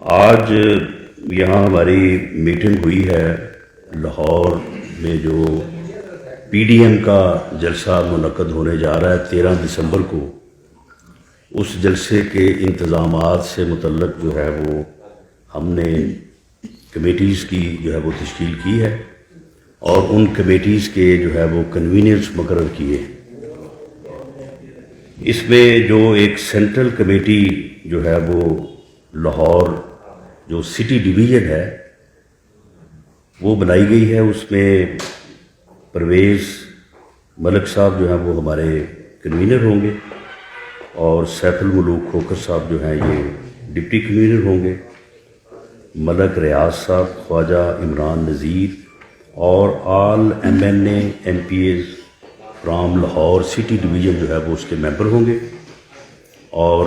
آج یہاں ہماری میٹنگ ہوئی ہے لاہور میں، جو پی ڈی ایم کا جلسہ منعقد ہونے جا رہا ہے 13 دسمبر کو۔ اس جلسے کے انتظامات سے متعلق جو ہے وہ ہم نے کمیٹیز کی جو ہے وہ تشکیل کی ہے، اور ان کمیٹیز کے جو ہے وہ کنوینرز مقرر کیے۔ اس میں جو ایک سینٹرل کمیٹی جو ہے وہ لاہور جو سٹی ڈویژن ہے وہ بنائی گئی ہے۔ اس میں پرویز ملک صاحب جو ہیں وہ ہمارے کنوینر ہوں گے، اور سیف الملوک کھوکھر صاحب جو ہیں یہ ڈپٹی کنوینر ہوں گے، ملک ریاض صاحب، خواجہ عمران نذیر، اور all M N A M P As from Lahore city division جو ہے وہ اس کے ممبر ہوں گے، اور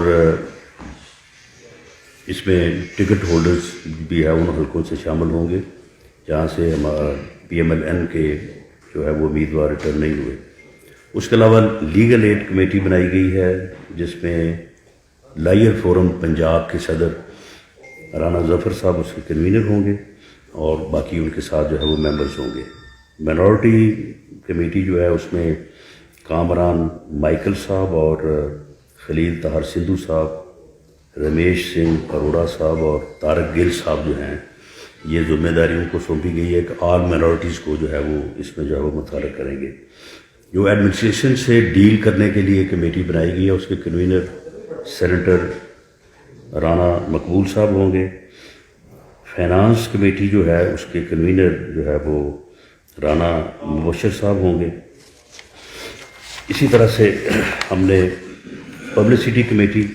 اس میں ٹکٹ ہولڈرز بھی ہے ان حلقوں سے شامل ہوں گے جہاں سے ہمارا پی ایم ایل این کے جو ہے وہ امیدوار ریٹرن نہیں ہوئے۔ اس کے علاوہ لیگل ایڈ کمیٹی بنائی گئی ہے، جس میں لائر فورم پنجاب کے صدر رانا ظفر صاحب اس کے کنوینر ہوں گے، اور باقی ان کے ساتھ جو ہے وہ ممبرز ہوں گے۔ مائنورٹی کمیٹی جو ہے اس میں کامران مائیکل صاحب اور خلیل طاہر سندھو صاحب، رمیش سنگھ اروڑا صاحب اور طارق گل صاحب جو ہیں، یہ ذمہ داری ان کو سونپی گئی ہے کہ آل مائنورٹیز کو جو ہے وہ اس میں جو ہے وہ متحرک کریں گے۔ جو ایڈمنسٹریشن سے ڈیل کرنے کے لیے کمیٹی بنائی گئی ہے، اس کے کنوینر سینیٹر رانا مقبول صاحب ہوں گے۔ فائنانس کمیٹی جو ہے اس کے کنوینر جو ہے وہ رانا مبشر صاحب ہوں گے۔ اسی طرح سے ہم نے پبلسٹی کمیٹی،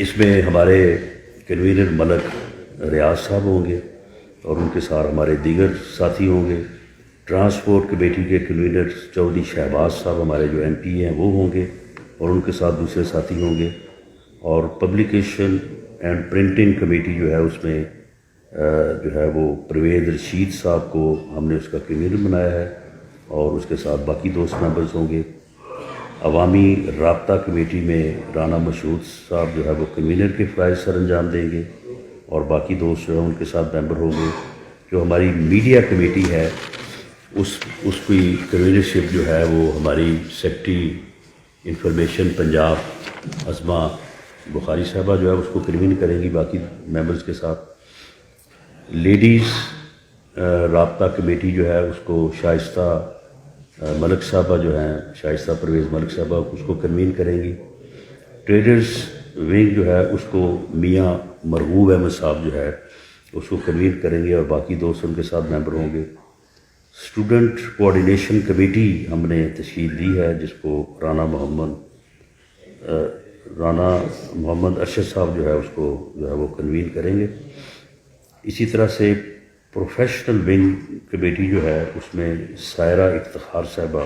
اس میں ہمارے کنوینر ملک ریاض صاحب ہوں گے، اور ان کے ساتھ ہمارے دیگر ساتھی ہوں گے۔ ٹرانسپورٹ کمیٹی کے کنوینر چودھری شہباز صاحب ہمارے جو ایم پی ہیں وہ ہوں گے، اور ان کے ساتھ دوسرے ساتھی ہوں گے۔ اور پبلیکیشن اینڈ پرنٹنگ کمیٹی جو ہے اس میں جو ہے وہ پرویز رشید صاحب کو ہم نے اس کا کنوینر بنایا ہے، اور اس کے ساتھ باقی دوست ممبرز ہوں گے۔ عوامی رابطہ کمیٹی میں رانا مشہود صاحب جو ہے وہ کنوینر کے فرائض سر انجام دیں گے، اور باقی دوست جو ہیں ان کے ساتھ ممبر ہوں گے۔ جو ہماری میڈیا کمیٹی ہے اس کی کنوینرشپ جو ہے وہ ہماری سیکرٹری انفارمیشن پنجاب عظمیٰ بخاری صاحبہ جو ہے اس کو کنوین کریں گی باقی ممبرز کے ساتھ۔ لیڈیز رابطہ کمیٹی جو ہے اس کو شائستہ ملک صاحبہ جو ہیں، شائستہ پرویز ملک صاحبہ اس کو کنوین کریں گی۔ ٹریڈرز ونگ جو ہے اس کو میاں مرغوب احمد صاحب جو ہے اس کو کنوین کریں گے، اور باقی دوست ان کے ساتھ ممبر ہوں گے۔ اسٹوڈنٹ کوآرڈینیشن کمیٹی ہم نے تشکیل دی ہے، جس کو رانا محمد ارشد صاحب جو ہے اس کو جو ہے وہ کنوین کریں گے۔ اسی طرح سے پروفیشنل ونگ کمیٹی جو ہے اس میں سائرہ افتخار صاحبہ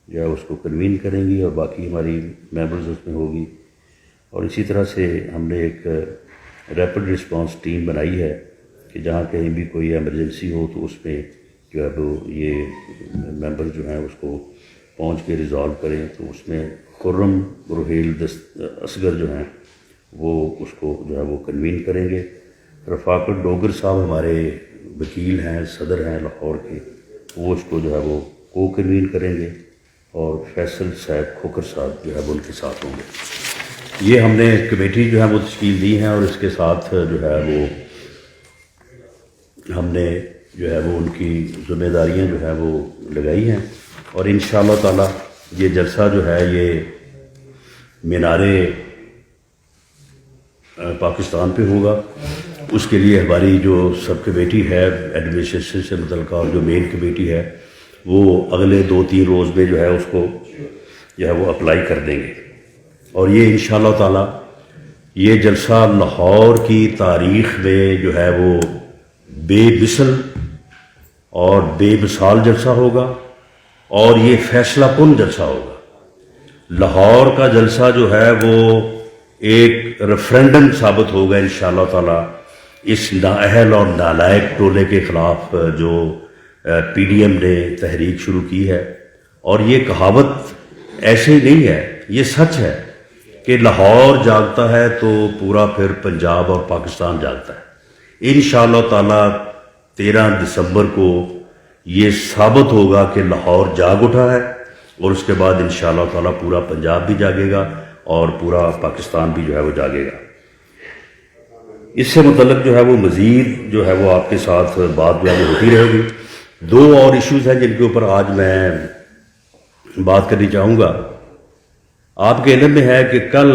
جو ہے اس کو کنوین کریں گی، اور باقی ہماری ممبرز اس میں ہوگی۔ اور اسی طرح سے ہم نے ایک ریپڈ رسپانس ٹیم بنائی ہے کہ جہاں کہیں بھی کوئی ایمرجنسی ہو تو اس میں جو ہے وہ یہ ممبر جو ہیں اس کو پہنچ کے ریزالو کریں۔ تو اس میں خرم روہیل اصغر جو ہیں وہ اس کو جو ہے وہ کنوین کریں گے۔ رفاقت ڈوگر صاحب ہمارے وکیل ہیں، صدر ہیں لاہور کے، وہ اس کو جو ہے وہ کو کنوین کریں گے، اور فیصل صاحب کھوکھر صاحب جو ہے وہ ان کے ساتھ ہوں گے۔ یہ ہم نے کمیٹی جو ہے وہ تشکیل دی ہیں، اور اس کے ساتھ جو ہے وہ ہم نے جو ہے وہ ان کی ذمہ داریاں جو ہے وہ لگائی ہیں، اور انشاءاللہ تعالی یہ جلسہ جو ہے یہ مینار پاکستان پہ ہوگا۔ اس کے لیے ہماری جو سب کمیٹی ہے ایڈمنسٹریشن سے متعلقہ، اور جو مین کمیٹی ہے وہ اگلے 2-3 روز میں جو ہے اس کو جو ہے وہ اپلائی کر دیں گے، اور یہ انشاءاللہ تعالی یہ جلسہ لاہور کی تاریخ میں جو ہے وہ بے مثل اور بے مثال جلسہ ہوگا، اور یہ فیصلہ کن جلسہ ہوگا۔ لاہور کا جلسہ جو ہے وہ ایک ریفرینڈم ثابت ہوگا انشاءاللہ تعالی اس نااہل اور نالائق ٹولے کے خلاف جو پی ڈی ایم نے تحریک شروع کی ہے۔ اور یہ کہاوت ایسے نہیں ہے، یہ سچ ہے کہ لاہور جاگتا ہے تو پورا پھر پنجاب اور پاکستان جاگتا ہے۔ انشاءاللہ تعالیٰ 13 دسمبر کو یہ ثابت ہوگا کہ لاہور جاگ اٹھا ہے، اور اس کے بعد انشاءاللہ تعالیٰ پورا پنجاب بھی جاگے گا اور پورا پاکستان بھی جو ہے وہ جاگے گا۔ اس سے متعلق جو ہے وہ مزید جو ہے وہ آپ کے ساتھ بات جو ہے وہ ہوتی رہے گی۔ 2 اور ایشوز ہیں جن کے اوپر آج میں بات کرنی چاہوں گا۔ آپ کے علم میں ہے کہ کل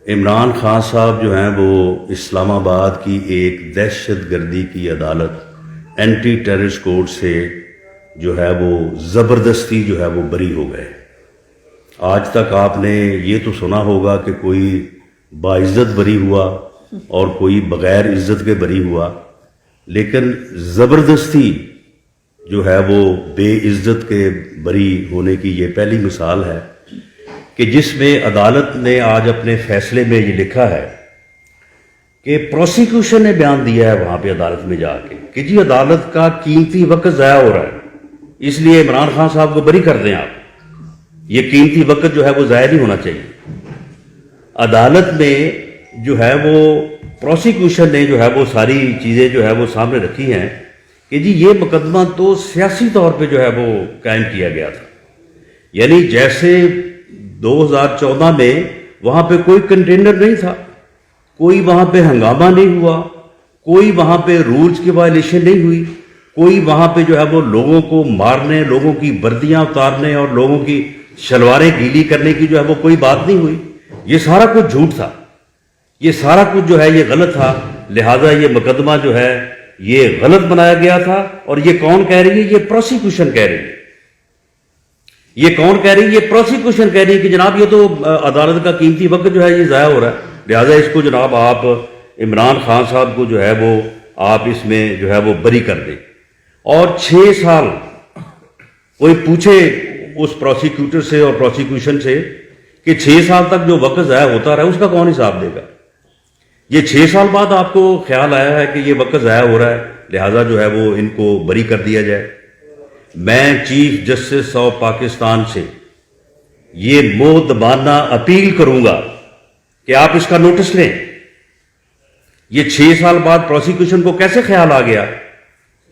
عمران خان صاحب جو ہیں وہ اسلام آباد کی ایک دہشت گردی کی عدالت اینٹی ٹیررسٹ کورٹ سے جو ہے وہ زبردستی جو ہے وہ بری ہو گئے۔ آج تک آپ نے یہ تو سنا ہوگا کہ کوئی باعزت بری ہوا اور کوئی بغیر عزت کے بری ہوا، لیکن زبردستی جو ہے وہ بے عزت کے بری ہونے کی یہ پہلی مثال ہے کہ جس میں عدالت نے آج اپنے فیصلے میں یہ لکھا ہے کہ پروسیکیوشن نے بیان دیا ہے وہاں پہ عدالت میں جا کے کہ جی عدالت کا قیمتی وقت ضائع ہو رہا ہے، اس لیے عمران خان صاحب کو بری کر دیں آپ، یہ قیمتی وقت جو ہے وہ ضائع نہیں ہونا چاہیے۔ عدالت میں جو ہے وہ پروسیکیوشن نے جو ہے وہ ساری چیزیں جو ہے وہ سامنے رکھی ہیں کہ جی یہ مقدمہ تو سیاسی طور پہ جو ہے وہ قائم کیا گیا تھا، یعنی جیسے 2014 میں وہاں پہ کوئی کنٹینر نہیں تھا، کوئی وہاں پہ ہنگامہ نہیں ہوا، کوئی وہاں پہ رولز کی وائلیشن نہیں ہوئی، کوئی وہاں پہ جو ہے وہ لوگوں کو مارنے، لوگوں کی وردیاں اتارنے اور لوگوں کی شلواریں گیلی کرنے کی جو ہے وہ کوئی بات نہیں ہوئی۔ یہ سارا کچھ جھوٹ تھا، یہ سارا کچھ جو ہے یہ غلط تھا، لہٰذا یہ مقدمہ جو ہے یہ غلط بنایا گیا تھا۔ اور یہ کون کہہ رہی ہے؟ یہ پروسیکیوشن کہہ رہی ہے۔ یہ کون کہہ رہی ہے؟ یہ پروسیکیوشن کہہ رہی ہے کہ جناب یہ تو عدالت کا قیمتی وقت جو ہے یہ ضائع ہو رہا ہے، لہٰذا اس کو جناب آپ عمران خان صاحب کو جو ہے وہ آپ اس میں جو ہے وہ بری کر دیں۔ اور 6 سال کوئی پوچھے اس پروسیکیوٹر سے اور پروسیکیوشن سے کہ 6 سال تک جو وقت ضائع ہوتا رہا اس کا کون حساب دے گا؟ یہ 6 سال بعد آپ کو خیال آیا ہے کہ یہ وقت ضائع ہو رہا ہے، لہٰذا جو ہے وہ ان کو بری کر دیا جائے۔ میں چیف جسٹس آف پاکستان سے یہ مؤدبانہ اپیل کروں گا کہ آپ اس کا نوٹس لیں۔ یہ 6 سال بعد پروسیکیوشن کو کیسے خیال آ گیا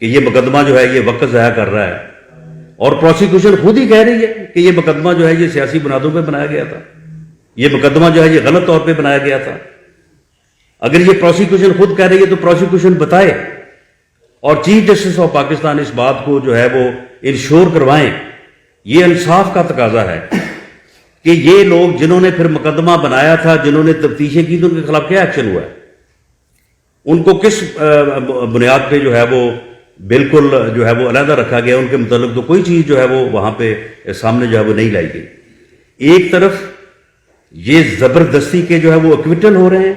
کہ یہ مقدمہ جو ہے یہ وقت ضائع کر رہا ہے؟ اور پروسیکیوشن خود ہی کہہ رہی ہے کہ یہ مقدمہ جو ہے یہ سیاسی بنیادوں پہ بنایا گیا تھا، یہ مقدمہ جو ہے یہ غلط طور پہ بنایا گیا تھا۔ اگر یہ پروسیکیوشن خود کہہ رہی ہے تو پروسیکیوشن بتائے اور چیف جسٹس آف پاکستان اس بات کو جو ہے وہ انشور کروائیں۔ یہ انصاف کا تقاضا ہے کہ یہ لوگ جنہوں نے پھر مقدمہ بنایا تھا، جنہوں نے تفتیشیں کی تو ان کے خلاف کیا ایکشن ہوا ہے، ان کو کس بنیاد پہ جو ہے وہ بالکل جو ہے وہ علیحدہ رکھا گیا، ان کے متعلق تو کوئی چیز جو ہے وہ وہاں پہ سامنے جو ہے وہ نہیں لائی گئی۔ ایک طرف یہ زبردستی کے جو ہے وہ ایکویٹل ہو رہے ہیں،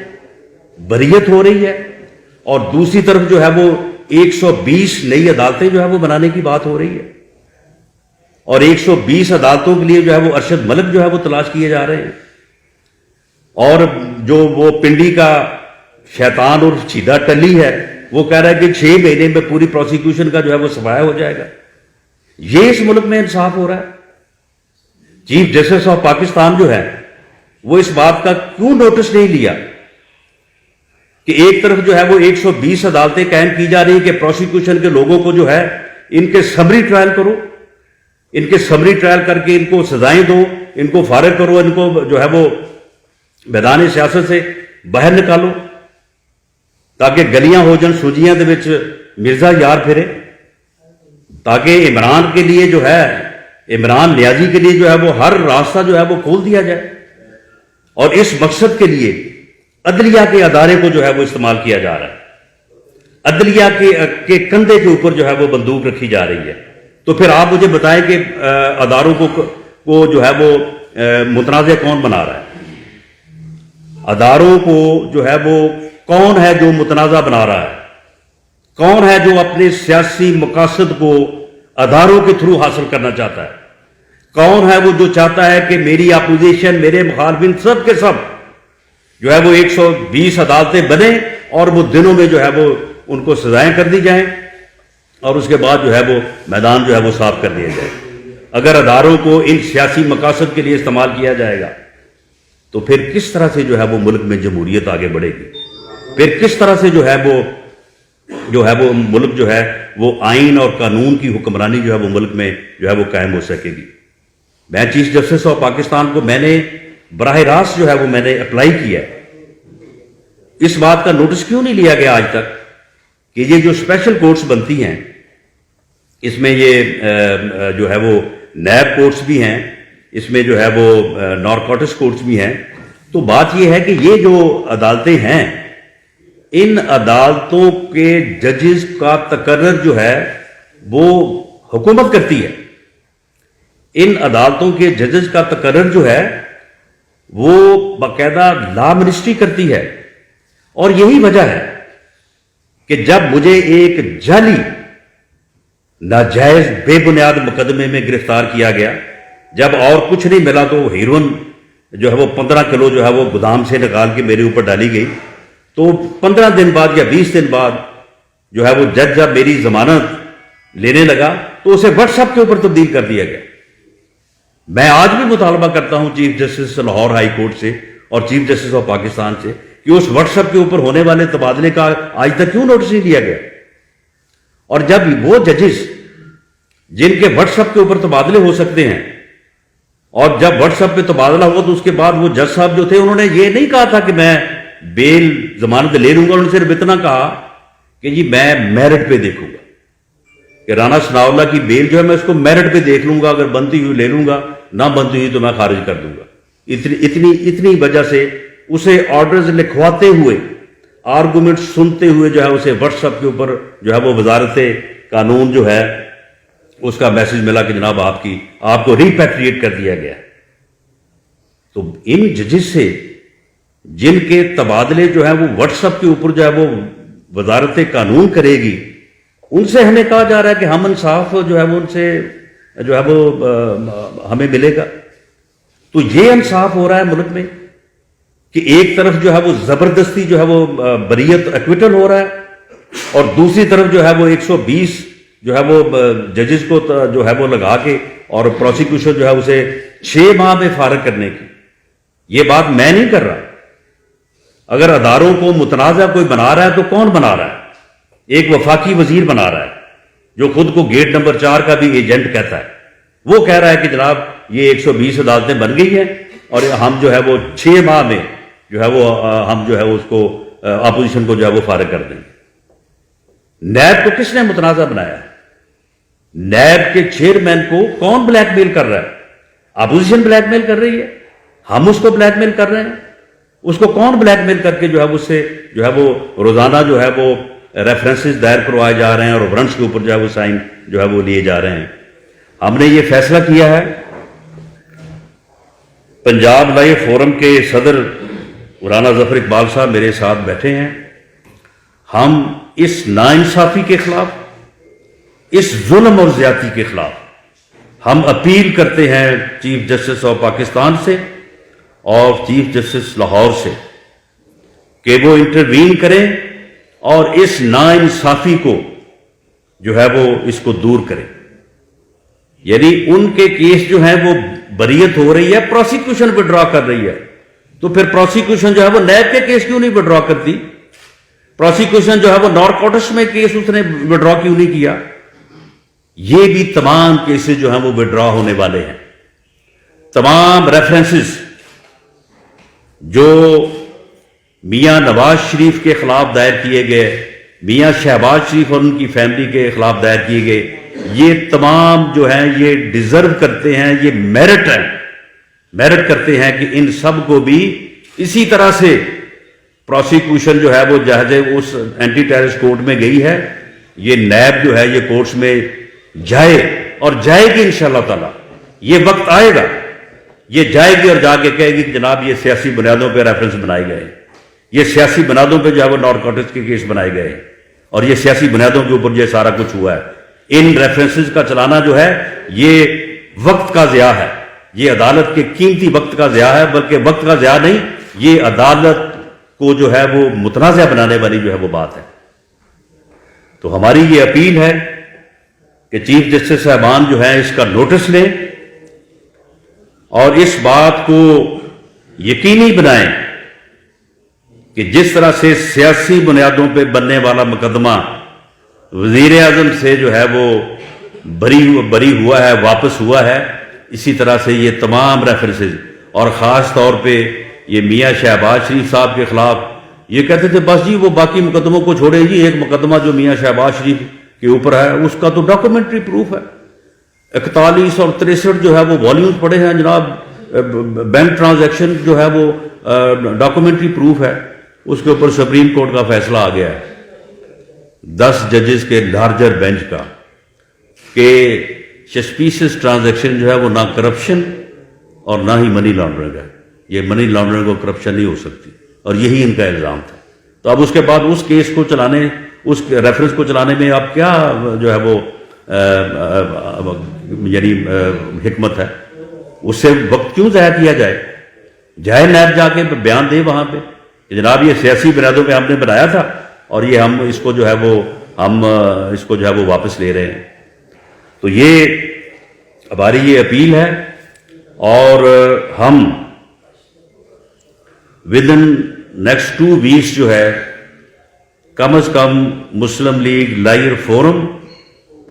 بریت ہو رہی ہے، اور دوسری طرف جو ہے وہ 120 نئی عدالتیں جو ہے وہ بنانے کی بات ہو رہی ہے، اور 120 عدالتوں کے لیے جو ہے وہ ارشد ملک جو ہے وہ تلاش کیے جا رہے ہیں، اور جو وہ پنڈی کا شیطان اور چیدہ ٹلی ہے وہ کہہ رہا ہے کہ 6 مہینے میں پوری پروسیکیوشن کا جو ہے وہ صفایا ہو جائے گا۔ یہ اس ملک میں انصاف ہو رہا ہے؟ چیف جسٹس آف پاکستان جو ہے وہ اس بات کا کیوں نوٹس نہیں لیا کہ ایک طرف جو ہے وہ 120 عدالتیں قائم کی جا رہی ہیں کہ پروسیکیوشن کے لوگوں کو جو ہے ان کے سمری ٹرائل کرو، ان کے سمری ٹرائل کر کے ان کو سزائیں دو، ان کو فارغ کرو، ان کو جو ہے وہ میدان سیاست سے باہر نکالو تاکہ گلیاں ہو جن سوجیاں دے وچ مرزا یار پھرے، تاکہ عمران کے لیے جو ہے عمران نیازی کے لیے جو ہے وہ ہر راستہ جو ہے وہ کھول دیا جائے، اور اس مقصد کے لیے عدلیہ کے ادارے کو جو ہے وہ استعمال کیا جا رہا ہے، عدلیہ کے کندھے کے اوپر جو ہے وہ بندوق رکھی جا رہی ہے۔ تو پھر آپ مجھے بتائیں کہ اداروں کو جو ہے وہ متنازع کون بنا رہا ہے؟ اداروں کو جو ہے وہ کون ہے جو متنازع بنا رہا ہے؟ کون ہے جو اپنے سیاسی مقاصد کو اداروں کے تھرو حاصل کرنا چاہتا ہے؟ کون ہے وہ جو چاہتا ہے کہ میری اپوزیشن، میرے مخالفین سب کے سب جو ہے وہ 120 عدالتیں بنیں اور وہ دنوں میں جو ہے وہ ان کو سزائیں کر دی جائیں اور اس کے بعد جو ہے وہ میدان جو ہے وہ صاف کر دیا جائے؟ اگر اداروں کو ان سیاسی مقاصد کے لیے استعمال کیا جائے گا تو پھر کس طرح سے جو ہے وہ ملک میں جمہوریت آگے بڑھے گی؟ پھر کس طرح سے جو ہے وہ ملک جو ہے وہ آئین اور قانون کی حکمرانی جو ہے وہ ملک میں جو ہے وہ قائم ہو سکے گی؟ میں چیف جسٹس آف پاکستان کو میں نے براہ راست جو ہے وہ میں نے اپلائی کیا ہے، اس بات کا نوٹس کیوں نہیں لیا گیا آج تک کہ یہ جو اسپیشل کورٹس بنتی ہیں اس میں یہ جو ہے وہ نیب کورٹس بھی ہیں، اس میں جو ہے وہ نارکوٹکس کورٹس بھی ہیں، تو بات یہ ہے کہ یہ جو عدالتیں ہیں ان عدالتوں کے ججز کا تقرر جو ہے وہ حکومت کرتی ہے، ان عدالتوں کے ججز کا تقرر جو ہے وہ باقاعدہ لا منسٹری کرتی ہے، اور یہی وجہ ہے کہ جب مجھے ایک جعلی ناجائز بے بنیاد مقدمے میں گرفتار کیا گیا، جب اور کچھ نہیں ملا تو ہیروئن جو ہے وہ 15 کلو جو ہے وہ گودام سے نکال کے میرے اوپر ڈالی گئی، تو 15 دن بعد یا 20 دن بعد جو ہے وہ جج جب میری ضمانت لینے لگا تو اسے واٹس ایپ کے اوپر تبدیل کر دیا گیا۔ میں آج بھی مطالبہ کرتا ہوں chief justice Lahore high court سے اور چیف جسٹس آف پاکستان سے کہ اس واٹس ایپ کے اوپر ہونے والے تبادلے کا آج تک کیوں نوٹس نہیں لیا گیا؟ اور جب وہ ججز جن کے واٹس ایپ کے اوپر تبادلے ہو سکتے ہیں، اور جب واٹس ایپ پہ تبادلہ ہوا تو اس کے بعد وہ جج صاحب جو تھے انہوں نے یہ نہیں کہا تھا کہ میں بیل ضمانت لے لوں گا، انہوں نے صرف اتنا کہا کہ جی میں میرٹ پہ دیکھوں گا کہ رانا ثناء اللہ کی بیل جو ہے میں اس کو میرٹ پہ دیکھ لوں گا، اگر بنتی ہوئی لے لوں گا، نہ بنتی ہوئی تو میں خارج کر دوں گا۔ اتنی وجہ سے اسے آرڈرز لکھواتے ہوئے، آرگومنٹ سنتے ہوئے جو ہے اسے واٹس ایپ کے اوپر جو ہے وہ وزارت قانون جو ہے اس کا میسج ملا کہ جناب آپ کو ریپیٹریٹ کر دیا گیا۔ تو ان ججز سے جن کے تبادلے جو ہے وہ واٹس ایپ کے اوپر جو ہے وہ وزارت قانون کرے گی، ان سے ہمیں کہا جا رہا ہے کہ ہم انصاف جو ہے وہ ان سے جو ہے وہ ہمیں ملے گا۔ تو یہ انصاف ہو رہا ہے ملک میں کہ ایک طرف جو ہے وہ زبردستی جو ہے وہ بریت ایکویٹل ہو رہا ہے، اور دوسری طرف جو ہے وہ 120 جو ہے وہ ججز کو جو ہے وہ لگا کے اور پروسیکیوشن جو ہے اسے 6 ماہ میں فارغ کرنے کی۔ یہ بات میں نہیں کر رہا، اگر اداروں کو متنازع کوئی بنا رہا ہے تو کون بنا رہا ہے؟ ایک وفاقی وزیر بنا رہا ہے جو خود کو گیٹ نمبر 4 کا بھی ایجنٹ کہتا ہے، وہ کہہ رہا ہے کہ جناب یہ 120 عدالتیں بن گئی ہیں اور ہم جو ہے وہ 6 ماہ میں جو ہے وہ ہم جو ہے اس کو اپوزیشن کو جو ہے وہ فارغ کر دیں گے۔ نیب کو کس نے متنازع بنایا؟ نیب کے چیئرمین کو کون بلیک میل کر رہا ہے؟ اپوزیشن بلیک میل کر رہی ہے، ہم اس کو بلیک میل کر رہے ہیں۔ اس کو کون بلیک میل کر کے جو ہے اس سے جو ہے وہ روزانہ جو ہے وہ ریفرنسز دائر کروائے جا رہے ہیں اور وارنٹس کے اوپر جو ہے وہ سائن جو ہے وہ لیے جا رہے ہیں۔ ہم نے یہ فیصلہ کیا ہے، پنجاب لائیو فورم کے صدر رانا ظفر اقبال صاحب میرے ساتھ بیٹھے ہیں، ہم اس ناانصافی کے خلاف، اس ظلم اور زیادتی کے خلاف ہم اپیل کرتے ہیں چیف جسٹس آف پاکستان سے اور چیف جسٹس لاہور سے کہ وہ انٹروین کریں اور اس ناانصافی کو جو ہے وہ اس کو دور کریں۔ یعنی ان کے کیس جو ہیں وہ بریت ہو رہی ہے، پروسیکیوشن وڈرا کر رہی ہے، تو پھر پروسیکیوشن جو ہے وہ نیب کے کیس کیوں نہیں وڈرا کرتی؟ پروسیکیوشن جو ہے وہ نارکوٹکس میں کیس اس نے وڈرا کیوں نہیں کیا؟ یہ بھی تمام کیسز جو ہیں وہ وڈرا ہونے والے ہیں۔ تمام ریفرنسز جو میاں نواز شریف کے خلاف دائر کیے گئے، میاں شہباز شریف اور ان کی فیملی کے خلاف دائر کیے گئے، یہ تمام جو ہیں یہ ڈیزرو کرتے ہیں، یہ میرٹ کرتے ہیں کہ ان سب کو بھی اسی طرح سے پروسیکیوشن جو ہے وہ جہاز اس اینٹی ٹیررسٹ کورٹ میں گئی ہے، یہ نیب جو ہے یہ کورٹس میں جائے اور جائے گی انشاءاللہ تعالی۔ یہ وقت آئے گا، یہ جائے گی اور جا کے کہے گی کہ جناب یہ سیاسی بنیادوں پہ ریفرنس بنائے گئے، یہ سیاسی بنیادوں پہ جو ہے وہ نارکوٹکس کے کیس بنائے گئے، اور یہ سیاسی بنیادوں کے اوپر یہ سارا کچھ ہوا ہے۔ ان ریفرنسز کا چلانا جو ہے یہ وقت کا ضیاع ہے، یہ عدالت کے قیمتی وقت کا ضیاع ہے، بلکہ وقت کا ضیاع نہیں، یہ عدالت کو جو ہے وہ متنازع بنانے والی جو ہے وہ بات ہے۔ تو ہماری یہ اپیل ہے کہ چیف جسٹس صاحبان جو ہیں اس کا نوٹس لیں اور اس بات کو یقینی بنائیں کہ جس طرح سے سیاسی بنیادوں پہ بننے والا مقدمہ وزیر اعظم سے جو ہے وہ بری ہوا ہے، واپس ہوا ہے، اسی طرح سے یہ تمام ریفرنسز، اور خاص طور پہ یہ میاں شہباز شریف صاحب کے خلاف یہ کہتے تھے بس جی وہ باقی مقدموں کو چھوڑے جی، ایک مقدمہ جو میاں شہباز شریف کے اوپر ہے اس کا تو ڈاکومنٹری پروف ہے، 41 اور 63 جو ہے وہ والیومز پڑے ہیں جناب، بینک ٹرانزیکشن جو ہے وہ ڈاکومنٹری پروف ہے، اس کے اوپر سپریم کورٹ کا فیصلہ آ گیا ہے 10 ججز کے لارجر بینچ کا کہ سسپیشس ٹرانزیکشن جو ہے وہ نہ کرپشن اور نہ ہی منی لانڈرنگ ہے، یہ منی لانڈرنگ اور کرپشن نہیں ہو سکتی، اور یہی ان کا الزام تھا۔ تو اب اس کے بعد اس کیس کو چلانے، اس ریفرنس کو چلانے میں اب کیا جو ہے وہ یعنی حکمت ہے، اس سے وقت کیوں ضائع کیا جائے نیب جا کے بیان دے وہاں پہ کہ جناب یہ سیاسی بنیادوں پہ ہم نے بنایا تھا اور یہ ہم اس کو جو ہے وہ ہم اس کو جو ہے وہ واپس لے رہے ہیں۔ تو یہ ہماری یہ اپیل ہے، اور ہم ود ان نیکسٹ 2 ویکس جو ہے کم از کم مسلم لیگ لائر فورم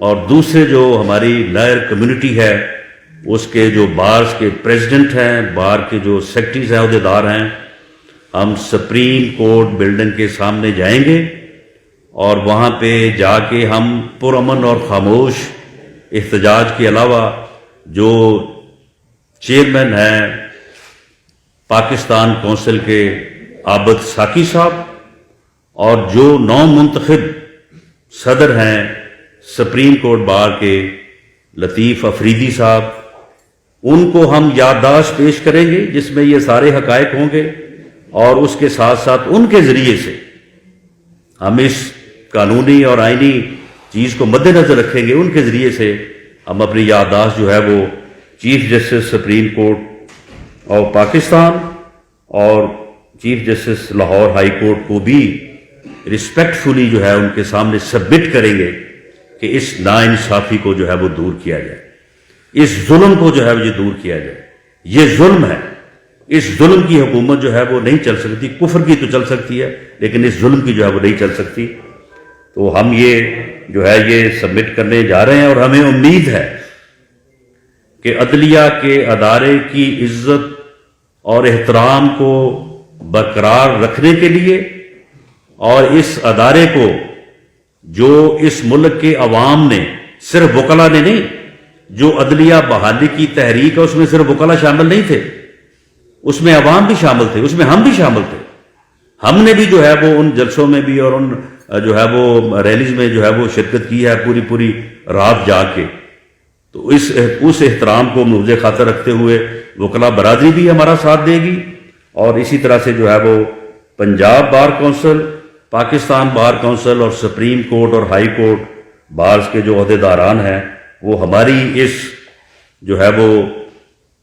اور دوسرے جو ہماری لائر کمیونٹی ہے اس کے جو بارز کے پریزیڈنٹ ہیں، بار کے جو سیکرٹریز ہیں، عہدیدار ہیں، ہم سپریم کورٹ بلڈنگ کے سامنے جائیں گے اور وہاں پہ جا کے ہم پرامن اور خاموش احتجاج کے علاوہ جو چیئرمین ہیں پاکستان کونسل کے عابد ساکی صاحب اور جو نو منتخب صدر ہیں سپریم کورٹ بار کے لطیف افریدی صاحب، ان کو ہم یادداشت پیش کریں گے جس میں یہ سارے حقائق ہوں گے، اور اس کے ساتھ ساتھ ان کے ذریعے سے ہم اس قانونی اور آئینی چیز کو مد نظر رکھیں گے، ان کے ذریعے سے ہم اپنی یادداشت جو ہے وہ chief justice supreme court of Pakistan اور chief justice Lahore high court کو بھی رسپیکٹفلی جو ہے ان کے سامنے سبمٹ کریں گے کہ اس ناانصافی کو جو ہے وہ دور کیا جائے، اس ظلم کو جو ہے وہ دور کیا جائے۔ یہ ظلم ہے، اس ظلم کی حکومت جو ہے وہ نہیں چل سکتی، کفر کی تو چل سکتی ہے لیکن اس ظلم کی جو ہے وہ نہیں چل سکتی۔ تو ہم یہ جو ہے یہ سبمٹ کرنے جا رہے ہیں، اور ہمیں امید ہے کہ عدلیہ کے ادارے کی عزت اور احترام کو برقرار رکھنے کے لیے، اور اس ادارے کو جو اس ملک کے عوام نے، صرف وکلا نے نہیں، جو عدلیہ بحالی کی تحریک ہے اس میں صرف وکلا شامل نہیں تھے، اس میں عوام بھی شامل تھے، اس میں ہم بھی شامل تھے، ہم نے بھی جو ہے وہ ان جلسوں میں بھی اور ان جو ہے وہ ریلیز میں جو ہے وہ شرکت کی ہے پوری رات جاگ کے۔ تو اس احترام کو ملحوظ خاطر رکھتے ہوئے وکلا برادری بھی ہمارا ساتھ دے گی، اور اسی طرح سے جو ہے وہ Punjab bar council, Pakistan bar council اور سپریم کورٹ اور ہائی کورٹ بارز کے جو عہدیداران ہیں وہ ہماری اس جو ہے وہ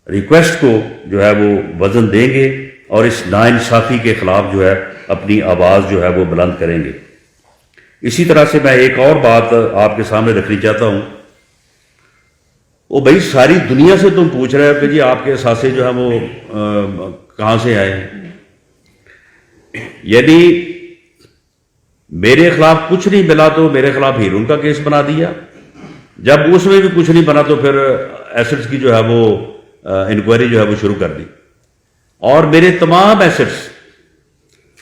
ریکویسٹ کو جو ہے وہ وزن دیں گے، اور اس ناانصافی کے خلاف جو ہے اپنی آواز جو ہے وہ بلند کریں گے۔ اسی طرح سے میں ایک اور بات آپ کے سامنے رکھنی چاہتا ہوں۔ وہ بھائی ساری دنیا سے تم پوچھ رہے ہو کہ جی آپ کے اثاثے جو ہے وہ کہاں سے آئے ہیں، یعنی میرے خلاف کچھ نہیں ملا تو میرے خلاف ہیرون کا کیس بنا دیا، جب اس میں بھی کچھ نہیں بنا تو پھر ایسٹس کی جو ہے وہ انکوائری جو ہے وہ شروع کر دی، اور میرے تمام ایسٹس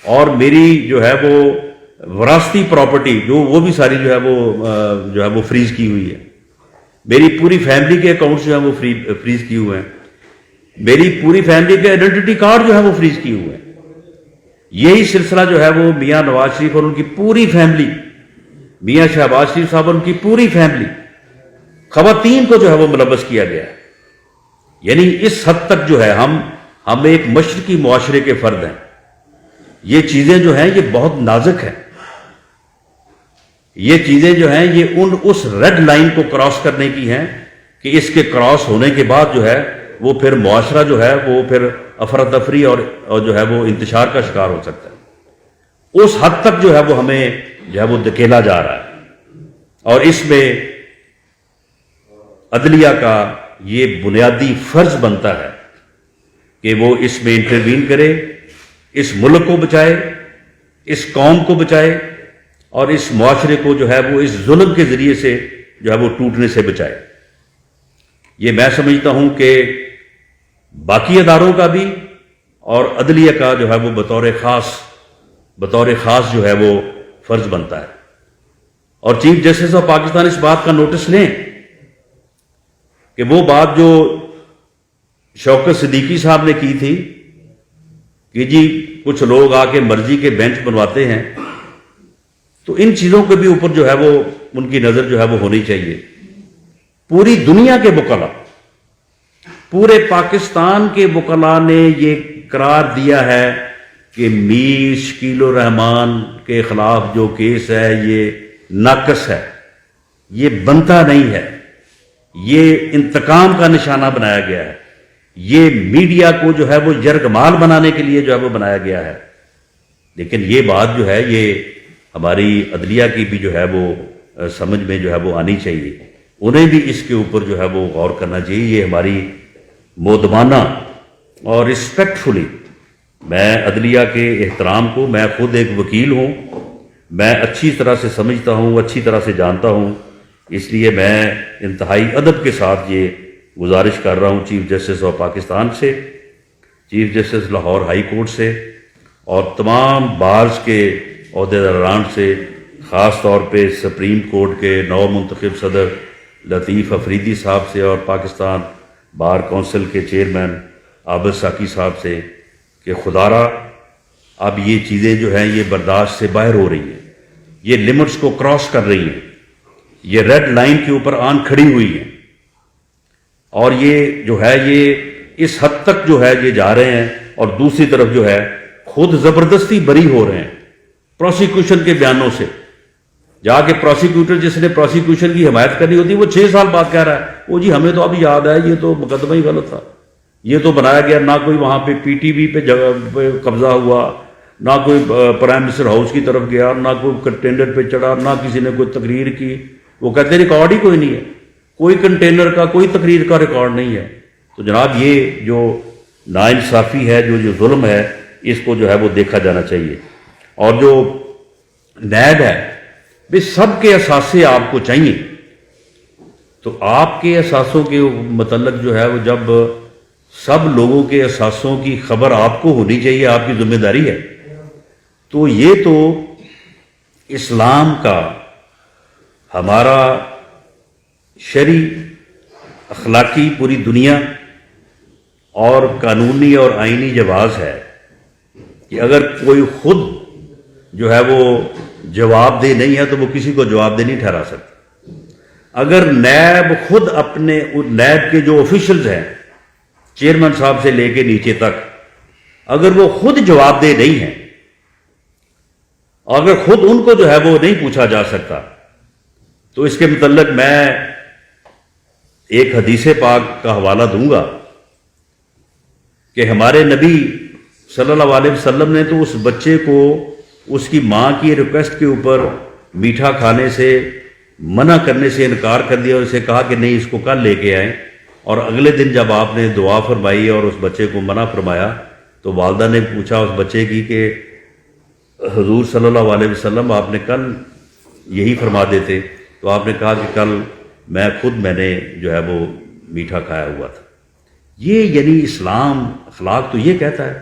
اور میری جو ہے وہ وراثتی پراپرٹی جو وہ بھی ساری جو ہے وہ فریز کی ہوئی ہے، میری پوری فیملی کے اکاؤنٹس جو ہیں وہ فریز کیے ہوئے ہیں، میری پوری فیملی کے آئیڈینٹی کارڈ جو ہے وہ فریز کیے ہوئے ہیں۔ یہی سلسلہ جو ہے وہ میاں نواز شریف اور ان کی پوری فیملی، میاں شہباز شریف صاحب اور ان کی پوری فیملی، خواتین کو جو ہے وہ ملوث کیا گیا ہے۔ یعنی اس حد تک جو ہے ہم ایک مشرقی معاشرے کے فرد ہیں، یہ چیزیں جو ہیں یہ بہت نازک ہیں، یہ چیزیں جو ہیں یہ اس ریڈ لائن کو کراس کرنے کی ہیں کہ اس کے کراس ہونے کے بعد جو ہے وہ پھر معاشرہ جو ہے وہ پھر افراتفری اور جو ہے وہ انتشار کا شکار ہو سکتا ہے۔ اس حد تک جو ہے وہ ہمیں جو ہے وہ دھکیلا جا رہا ہے، اور اس میں عدلیہ کا یہ بنیادی فرض بنتا ہے کہ وہ اس میں انٹروین کرے، اس ملک کو بچائے، اس قوم کو بچائے، اور اس معاشرے کو جو ہے وہ اس ظلم کے ذریعے سے جو ہے وہ ٹوٹنے سے بچائے۔ یہ میں سمجھتا ہوں کہ باقی اداروں کا بھی اور عدلیہ کا جو ہے وہ بطور خاص جو ہے وہ فرض بنتا ہے۔ اور چیف جسٹس آف پاکستان اس بات کا نوٹس لیں کہ وہ بات جو شوکت صدیقی صاحب نے کی تھی کہ جی کچھ لوگ آ کے مرضی کے بینچ بنواتے ہیں، تو ان چیزوں کے بھی اوپر جو ہے وہ ان کی نظر جو ہے وہ ہونی چاہیے۔ پوری دنیا کے وکلاء، پورے پاکستان کے وکلاء نے یہ قرار دیا ہے کہ میر شکیل الرحمان کے خلاف جو کیس ہے یہ ناقص ہے، یہ بنتا نہیں ہے، یہ انتقام کا نشانہ بنایا گیا ہے، یہ میڈیا کو جو ہے وہ یرغمال بنانے کے لیے جو ہے وہ بنایا گیا ہے۔ لیکن یہ بات جو ہے یہ ہماری عدلیہ کی بھی جو ہے وہ سمجھ میں جو ہے وہ آنی چاہیے، انہیں بھی اس کے اوپر جو ہے وہ غور کرنا چاہیے۔ یہ ہماری مودبانہ اور رسپیکٹفلی، میں عدلیہ کے احترام کو، میں خود ایک وکیل ہوں، میں اچھی طرح سے سمجھتا ہوں، اچھی طرح سے جانتا ہوں، اس لیے میں انتہائی ادب کے ساتھ یہ گزارش کر رہا ہوں چیف جسٹس آف پاکستان سے، chief justice Lahore high court سے، اور تمام بارز کے عہدیداران سے، خاص طور پہ سپریم کورٹ کے نو منتخب صدر لطیف افریدی صاحب سے، اور پاکستان بار کونسل کے چیئرمین عابد ساقی صاحب سے، کہ خدارا اب یہ چیزیں جو ہیں یہ برداشت سے باہر ہو رہی ہیں، یہ لمٹس کو کراس کر رہی ہیں، یہ ریڈ لائن کے اوپر آن کھڑی ہوئی ہیں، اور یہ جو ہے یہ اس حد تک جو ہے یہ جا رہے ہیں، اور دوسری طرف جو ہے خود زبردستی بری ہو رہے ہیں پروسیکیوشن کے بیانوں سے۔ جا کے پروسیکیوٹر جس نے پروسیکیوشن کی حمایت کرنی ہوتی ہے وہ 6 سال بعد کہہ رہا ہے وہ جی ہمیں تو اب یاد ہے یہ تو مقدمہ ہی غلط تھا، یہ تو بنایا گیا، نہ کوئی وہاں پہ پی ٹی وی پہ قبضہ ہوا، نہ کوئی پرائم منسٹر ہاؤس کی طرف گیا، نہ کوئی کنٹینر پہ چڑھا، نہ کسی نے کوئی تقریر کی۔ وہ کہتے ہیں ریکارڈ ہی کوئی نہیں ہے، کوئی کنٹینر کا، کوئی تقریر کا ریکارڈ نہیں ہے۔ تو جناب یہ جو ناانصافی ہے، جو ظلم ہے، اس کو جو ہے وہ دیکھا جانا چاہیے۔ اور جو نیب ہے بھی سب کے اثاثے آپ کو چاہیے، تو آپ کے اثاثوں کے متعلق جو ہے وہ جب سب لوگوں کے اثاثوں کی خبر آپ کو ہونی چاہیے، آپ کی ذمہ داری ہے، تو یہ تو اسلام کا، ہمارا شرعی اخلاقی پوری دنیا اور قانونی اور آئینی جواز ہے کہ اگر کوئی خود جو ہے وہ جواب دہ نہیں ہے تو وہ کسی کو جواب دہ نہیں ٹھہرا سکتا۔ اگر نیب خود اپنے نیب کے جو آفیشلز ہیں، چیئرمین صاحب سے لے کے نیچے تک، اگر وہ خود جواب دہ نہیں ہیں، اگر خود ان کو جو ہے وہ نہیں پوچھا جا سکتا، تو اس کے متعلق میں ایک حدیث پاک کا حوالہ دوں گا کہ ہمارے نبی صلی اللہ علیہ وسلم نے تو اس بچے کو اس کی ماں کی ریکویسٹ کے اوپر میٹھا کھانے سے منع کرنے سے انکار کر دیا، اور اسے کہا کہ نہیں اس کو کل لے کے آئیں، اور اگلے دن جب آپ نے دعا فرمائی اور اس بچے کو منع فرمایا تو والدہ نے پوچھا اس بچے کی کہ حضور صلی اللہ علیہ وسلم آپ نے کل یہی فرما دیتے، تو آپ نے کہا کہ کل میں نے جو ہے وہ میٹھا کھایا ہوا تھا۔ یہ یعنی اسلام اخلاق تو یہ کہتا ہے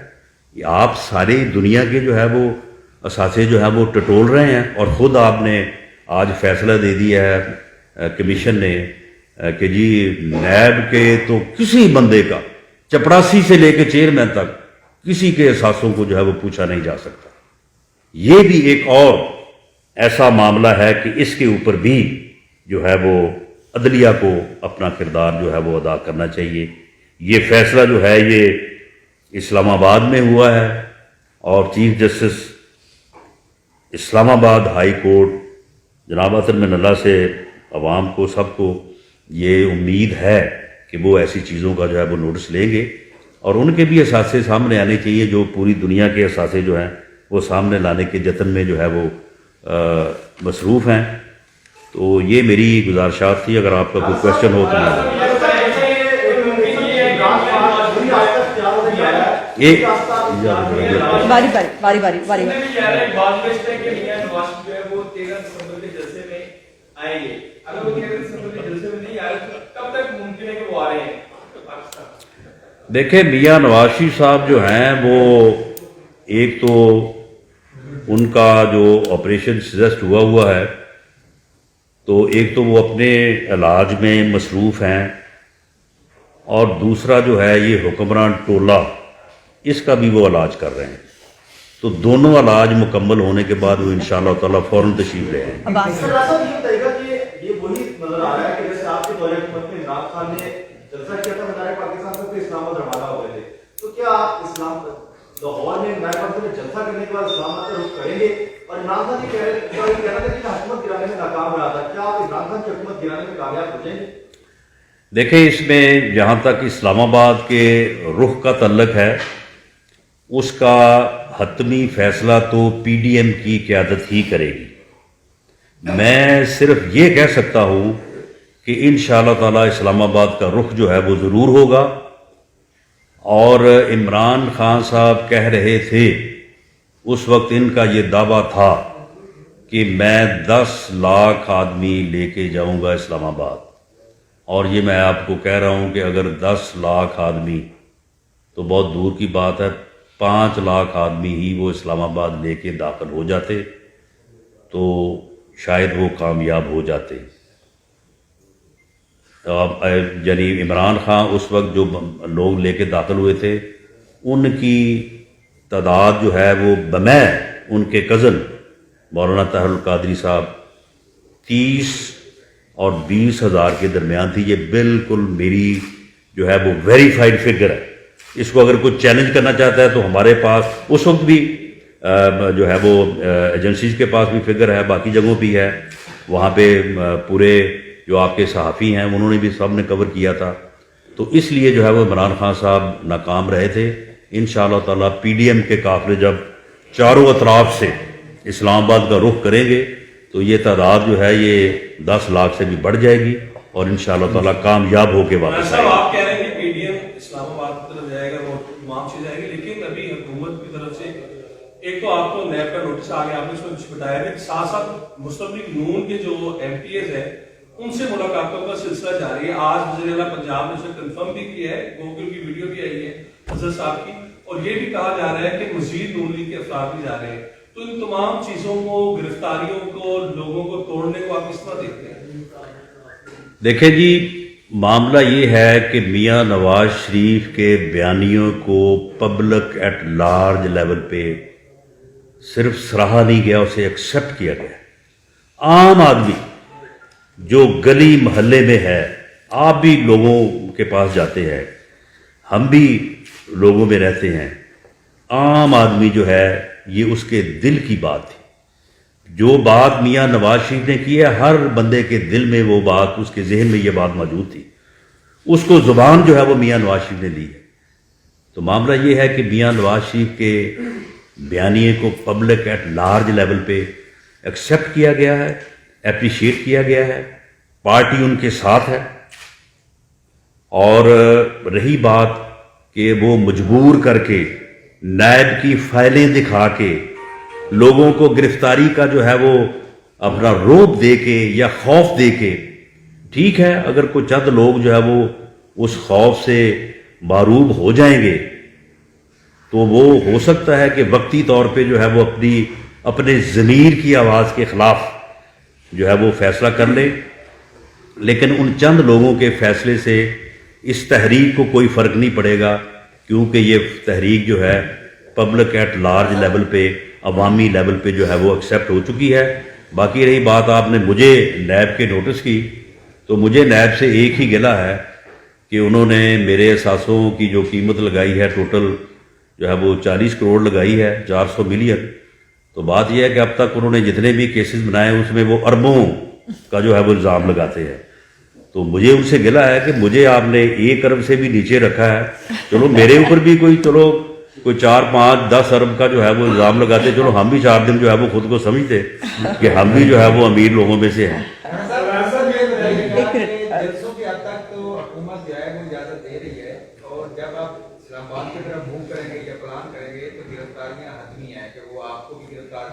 کہ آپ ساری دنیا کے جو ہے وہ اثاثے جو ہے وہ ٹٹول رہے ہیں، اور خود آپ نے آج فیصلہ دے دیا ہے کمیشن نے کہ جی نیب کے تو کسی بندے کا، چپڑاسی سے لے کے چیئرمین تک، کسی کے اثاثوں کو جو ہے وہ پوچھا نہیں جا سکتا۔ یہ بھی ایک اور ایسا معاملہ ہے کہ اس کے اوپر بھی جو ہے وہ عدلیہ کو اپنا کردار جو ہے وہ ادا کرنا چاہیے۔ یہ فیصلہ جو ہے یہ اسلام آباد میں ہوا ہے، اور چیف جسٹس اسلام آباد ہائی کورٹ جناب عطر من اللہ سے عوام کو، سب کو یہ امید ہے کہ وہ ایسی چیزوں کا جو ہے وہ نوٹس لیں گے، اور ان کے بھی اثاثے سامنے آنے چاہیے، جو پوری دنیا کے اثاثے جو ہیں وہ سامنے لانے کے جتن میں جو ہے وہ مصروف ہیں۔ تو یہ میری گزارشات تھی، اگر آپ کا کوئی کوشچن ہو تو میں یہ باری باری باری باری باری سننے میں یہ آ رہا ہے بعض میں سے کہ میاں نواز شریف جو ہے وہ 13 دسمبر کے جلسے میں آئیں گے. اگر وہ 13 دسمبر کے جلسے میں نہیں آ رہے تو کب تک ممکن ہے کہ وہ آ رہے ہیں پاکستان؟ دیکھیں میاں نواز شریف صاحب جو ہیں وہ ایک تو ان کا جو آپریشن سجسٹ ہوا ہے تو ایک تو وہ اپنے علاج میں مصروف ہیں اور دوسرا جو ہے یہ حکمران ٹولہ اس کا بھی وہ علاج کر رہے ہیں. تو دونوں علاج مکمل ہونے کے بعد وہ انشاءاللہ تعالیٰ فوراً تشریف لے آئیں گے. عباس یہ بتائیے گا کہ یہ وہی نظر آ رہا ہے کہ جیسے آپ کے دور حکومت میں عمران خان نے جلسہ کیا تھا وزیر پاکستان سے پھر اسلام آباد روانہ ہو گئے تھے, تو کیا آپ اسلام لاہور میں نائب پاکستان میں جلسہ کرنے کے بعد اسلام آباد کا رخ کریں گے؟ اور عمران خان یہ کہہ رہا تھا کہ حکومت گرانے میں ناکام رہا تھا, کیا آپ عمران خان کی حکومت گرانے میں کامیاب ہو جائیں گے؟ دیکھیں اس میں جہاں تک اسلام آباد کے رخ کا تعلق ہے اس کا حتمی فیصلہ تو پی ڈی ایم کی قیادت ہی کرے گی. میں صرف یہ کہہ سکتا ہوں کہ انشاءاللہ تعالی اسلام آباد کا رخ جو ہے وہ ضرور ہوگا. اور عمران خان صاحب کہہ رہے تھے اس وقت ان کا یہ دعویٰ تھا کہ میں 10 لاکھ آدمی لے کے جاؤں گا اسلام آباد, اور یہ میں آپ کو کہہ رہا ہوں کہ اگر 10 لاکھ آدمی تو بہت دور کی بات ہے, 5 لاکھ آدمی ہی وہ اسلام آباد لے کے داخل ہو جاتے تو شاید وہ کامیاب ہو جاتے. یعنی عمران خان اس وقت جو لوگ لے کے داخل ہوئے تھے ان کی تعداد جو ہے وہ بمیں ان کے کزن مولانا طاہر القادری صاحب 30 اور 20 ہزار کے درمیان تھی. یہ بالکل میری جو ہے وہ ویریفائڈ فگر ہے. اس کو اگر کوئی چیلنج کرنا چاہتا ہے تو ہمارے پاس اس وقت بھی جو ہے وہ ایجنسیز کے پاس بھی فگر ہے, باقی جگہوں بھی ہے, وہاں پہ پورے جو آپ کے صحافی ہیں انہوں نے بھی سب نے کور کیا تھا. تو اس لیے جو ہے وہ عمران خان صاحب ناکام رہے تھے. انشاءاللہ تعالیٰ پی ڈی ایم کے قافلے جب چاروں اطراف سے اسلام آباد کا رخ کریں گے تو یہ تعداد جو ہے یہ 10 لاکھ سے بھی بڑھ جائے گی اور انشاءاللہ تعالیٰ کامیاب ہو کے واپس آئے گی. آپ کہہ رہے ہیں کہ پی ڈی ایم اسلام آباد کی طرف جائے گا, وہ معاف سے جائے گی, لیکن ابھی حکومت کی طرف سے ایک تو آپ کو نیب کا نوٹس آ گیا, آپ نے اس کو بتایا کہ ساتھ ساتھ مسلم لیگ نون کے جو ایم پی ایز ہیں ان سے ملاقاتوں کا سلسلہ جاری ہے. آج وزیر اعلیٰ پنجاب نے اسے کنفرم بھی کیا ہے, گوگل کی ویڈیو بھی آئی ہے حضرت صاحب کی, اور یہ بھی کہا جا رہا ہے کہ مزید نون لیگ کے افراد بھی جا رہے ہیں. تو ان تمام چیزوں کو, گرفتاریوں کو, لوگوں کو توڑنے کو آپ کس طرح دیکھتے ہیں؟ دیکھیں جی معاملہ یہ ہے کہ میاں نواز شریف کے بیانیوں کو پبلک ایٹ لارج لیول پہ صرف سراہا نہیں گیا, اسے ایکسیپٹ کیا گیا. عام آدمی جو گلی محلے میں ہے, آپ بھی لوگوں کے پاس جاتے ہیں, ہم بھی لوگوں میں رہتے ہیں, عام آدمی جو ہے یہ اس کے دل کی بات تھی. جو بات میاں نواز شریف نے کی ہے ہر بندے کے دل میں وہ بات, اس کے ذہن میں یہ بات موجود تھی, اس کو زبان جو ہے وہ میاں نواز شریف نے دی ہے. تو معاملہ یہ ہے کہ میاں نواز شریف کے بیانیے کو پبلک ایٹ لارج لیول پہ ایکسیپٹ کیا گیا ہے, اپریشیٹ کیا گیا ہے, پارٹی ان کے ساتھ ہے. اور رہی بات کہ وہ مجبور کر کے نیب کی فائلیں دکھا کے لوگوں کو گرفتاری کا جو ہے وہ اپنا روب دے کے یا خوف دے کے, ٹھیک ہے اگر کوئی چند لوگ جو ہے وہ اس خوف سے معروب ہو جائیں گے تو وہ ہو سکتا ہے کہ وقتی طور پہ جو ہے وہ اپنے ضمیر کی آواز کے خلاف جو ہے وہ فیصلہ کر لے, لیکن ان چند لوگوں کے فیصلے سے اس تحریک کو کوئی فرق نہیں پڑے گا, کیونکہ یہ تحریک جو ہے پبلک ایٹ لارج لیول پہ, عوامی لیول پہ جو ہے وہ ایکسیپٹ ہو چکی ہے. باقی رہی بات آپ نے مجھے نیب کے نوٹس کی, تو مجھے نیب سے ایک ہی گلہ ہے کہ انہوں نے میرے اثاثوں کی جو قیمت لگائی ہے ٹوٹل جو ہے وہ 40 کروڑ لگائی ہے, 400 ملین. تو بات یہ ہے کہ اب تک انہوں نے جتنے بھی کیسز بنائے اس میں وہ اربوں کا جو ہے وہ الزام لگاتے ہیں. تو مجھے ان سے گلہ ہے کہ مجھے آپ نے 1 ارب سے بھی نیچے رکھا ہے, چلو میرے اوپر بھی کوئی 4 5 10 ارب کا جو ہے وہ الزام لگاتے, چلو ہم بھی 4 دن جو ہے وہ خود کو سمجھتے کہ ہم بھی جو ہے وہ امیر لوگوں میں سے ہیں. جلسوں کی حد تک تو حکومت جو ہے وہ اجازت دے رہی ہے, اور جب آپ اسلام آباد کی طرف موو کریں گے یا